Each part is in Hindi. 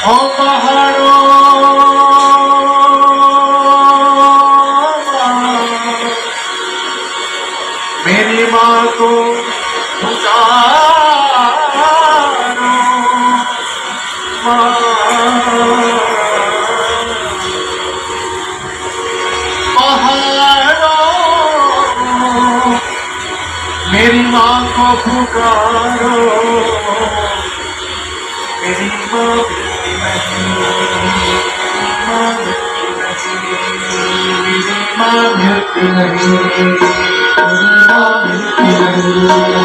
ओ पहाड़ों मेरी माँ को पुकारो पहाड़ों मेरी माँ को पुकारो मेरी माँ मिलती नहीं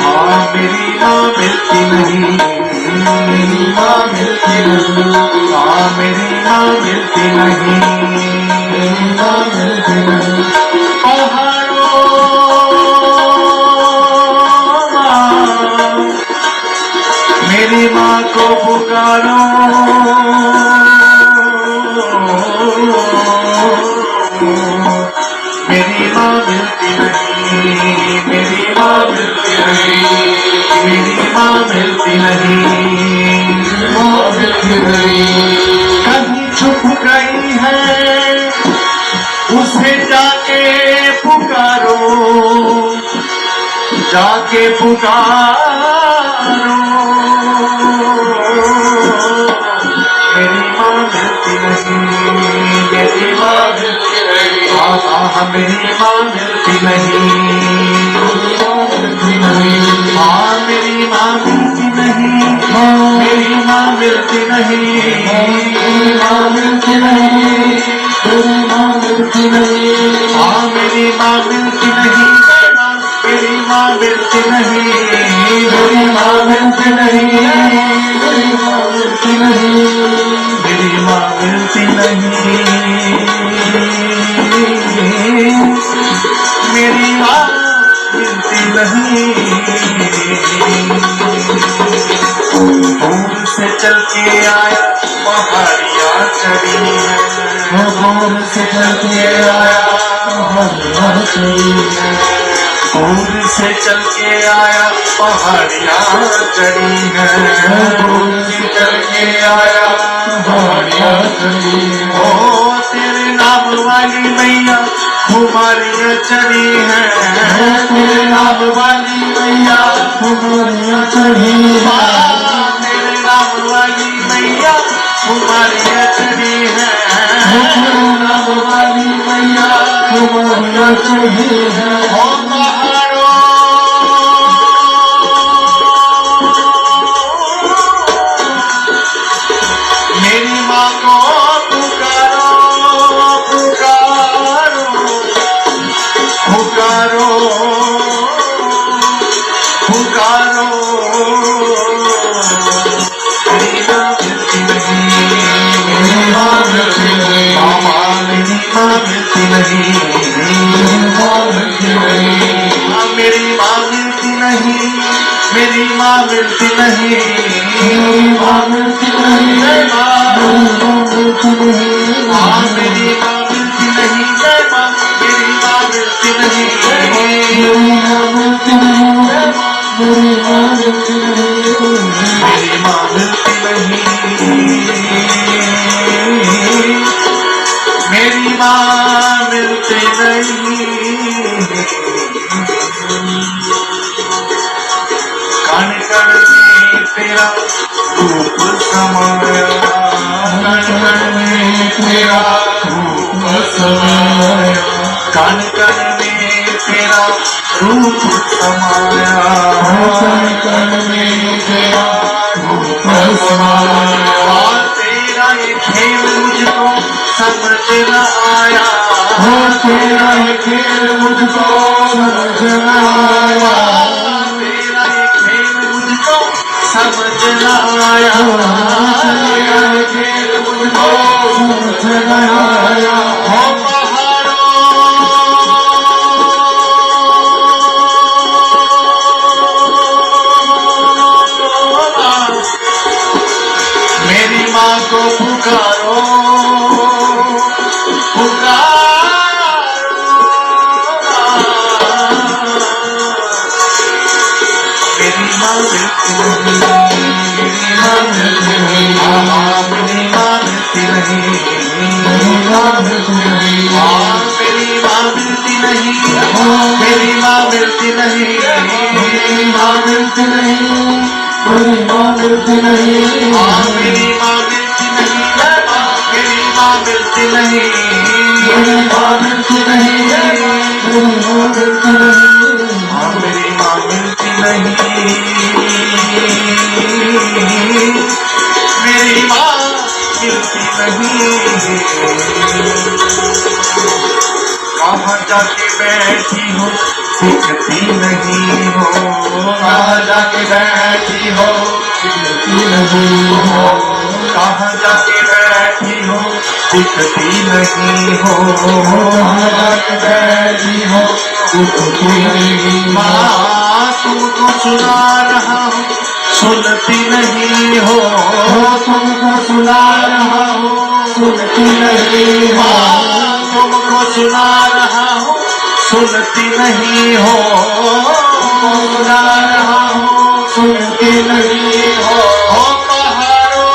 हाँ मेरी माँ मिलती नहीं मेरी माँ मिलती नहीं हाँ मेरी माँ मिलती नहीं मेरी माँ मिलती नहीं पहाड़ों मेरी माँ को पुकारो मेरी माँ मिलती नहीं मेरी माँ मिलती नहीं मेरी माँ मिलती नहीं माँ मिलती नहीं कहीं छुप गई है उसे जाके पुकारो जाके पुकारो मेरी माँ मिलती नहीं मेरी माँ मिलती नहीं हाँ मेरी माँ मिलती नहीं हाँ मेरी माँ मिलती नहीं मेरी माँ मिलती नहीं मेरी माँ मिलती नहीं मेरी माँ मिलती नहीं हाँ मेरी माँ मिलती नहीं मेरी माँ मिलती नहीं मेरी माँ मिलती नहीं मेरी माँ मिलती नहीं मेरी माँ मिलती नहीं मेरी माँ मिलती नहीं दूर से चल के आया पहाड़ियाँ चढ़ी है दूर से चल के आया पहाड़ियाँ चढ़ी है दूर से चल के आया पहाड़ियाँ चढ़ी है दूर से चल के आया पहाड़ियाँ चढ़ी है ओ तेरे नाम वाली मैया खुमारियाँ चढ़ी है तेरे नाम वाली मैया खुमारियाँ चढ़ी है तेरे नाम वाली मैया खुमारियाँ चढ़ी है तेरे नाम वाली मैया खुमारियाँ चढ़ी है ओ पहाड़ों मेरी माँ को पुकारो पुकारो पुकारो पुकारो मेरी माँ मिलती नहीं मेरी माँ मिलती नहीं मामा मेरी माँ मिलती नहीं मेरी माँ मिलती नहीं मेरी माँ मिलती नहीं मेरी माँ मिलती नहीं मेरी माँ मिलती नहीं मेरी माँ मिलती नहीं हाँ मेरी माँ मिलती नहीं मेरी माँ मिलती नहीं मेरी माँ मिलती नहीं मेरी माँ मिलती नहीं मेरी माँ मिलती नहीं मेरी माँ मिलती नहीं कण कण में तेरा रूप समाया कण कण में तेरा रूप समाया कण कण में तेरा रूप समाया कण कण में तेरा रूप समाया तेरा ये खेल मुझको समझ न आया तेरा ये खेल मुझको समझ न आया तेरा ये खेल मुझको समझ न आया तेरा ये खेल मुझको समझ न आया हो मेरी माँ को पुकारो मिलती नहीं, मेरी माँ मिलती नहीं, मेरी माँ मिलती नहीं, मेरी माँ मिलती नहीं, मेरी माँ मिलती नहीं, मेरी माँ मिलती नहीं, मेरी माँ मिलती नहीं। कहाँ जाके बैठी हो दिखती नहीं हो, कहाँ जाके बैठी हो दिखती नहीं हो, कहाँ जाके बैठी हो दिखती नहीं हो, कहाँ जाके बैठी हो दिखती नहीं हो। माँ तुमको सुना रहा हूँ सुनती नहीं हो, तुमको सुना रहा हूँ सुनती नहीं हो, तुमको सुना रहा हूँ सुनती नहीं हो, सुना रहा हूँ सुनती नहीं हो। पहाड़ों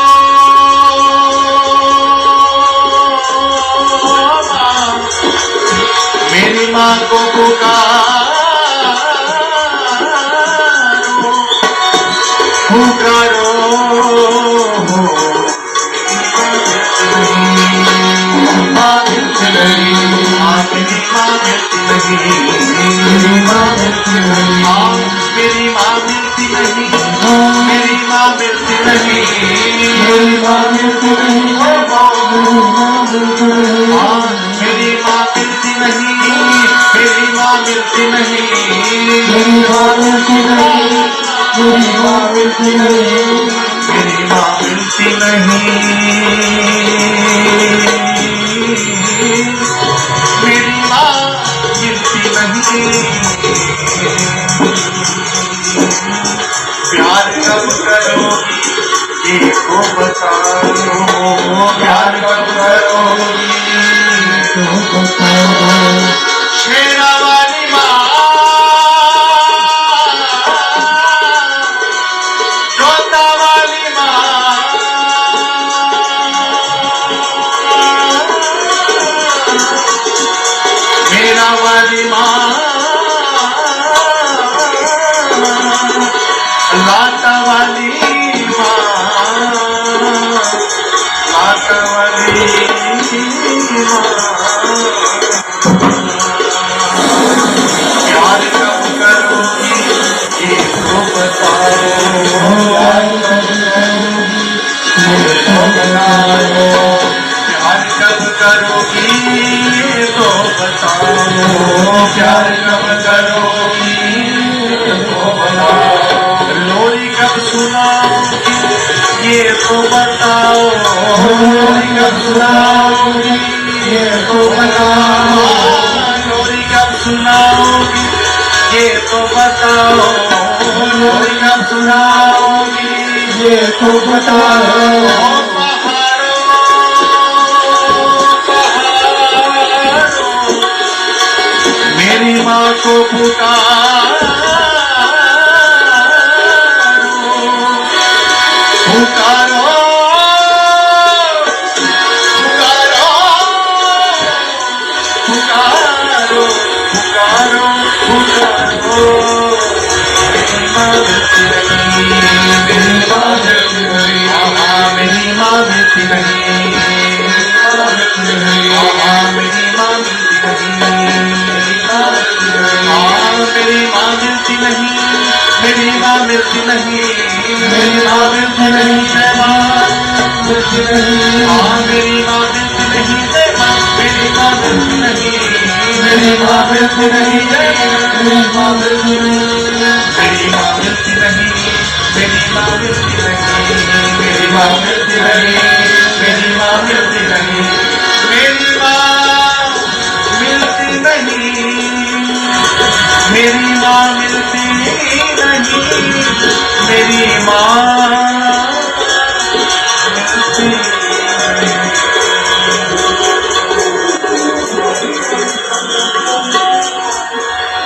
माँ, मेरी माँ को पुकारो, पुकारो, माँ मिलती नहीं, मेरी माँ मिलती नहीं, मेरी माँ मिलती नहीं, मेरी माँ मिलती नहीं, मेरी माँ मिलती नहीं, मेरी माँ मिलती नहीं, मेरी माँ मिलती नहीं, मेरी माँ मिलती नहीं, मेरी माँ मिलती नहीं, मेरी माँ मिलती नहीं, मेरी माँ मिलती नहीं। मेरी माँ मिलती नहीं, प्यार कब करोगी ये को बताओ, प्यार कब करोगी शेरा वाली माँ, जोता वाली माँ, मेरा वाली माँ, लाता वाली माँ, लाता वाली माँ, प्यार कब करोगी ये तो बताओ, प्यार कब करोगी ये तो बताओ, प्यार कब करोगी ये तो बताओ, लोरी कब सुनाओगी ये तो बताओ, लोरी कब सुनाओगी ये तो बताओ, लोरी कब सुनाओगी ये तो बताओ, लोरी कब सुनाओगी ये तो बताओ। मेरी माँ को पुकारो, पुकारो, पुकारो, पुकारो, पुकारो, पुकारो, मेरी माँ मिलती नहीं, मेरी माँ मिलती नहीं, मेरी माँ मिलती नहीं, मेरी माँ मिलती नहीं, मेरी माँ मिलती नहीं, मेरी माँ मिलती नहीं, मेरी माँ मिलती नहीं, मेरी माँ मिलती नहीं, मेरी माँ मिलती नहीं, मेरी माँ मिलती नहीं, मेरी माँ मिलती नहीं, मेरी माँ मिलती नहीं, मेरी माँ मिलती नहीं, मेरी माँ मिलती नहीं, मेरी माँ मिलती नहीं, मेरी माँ मिलती नहीं, मेरी माँ मिलती नहीं, मेरी माँ मिलती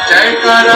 जयकारा।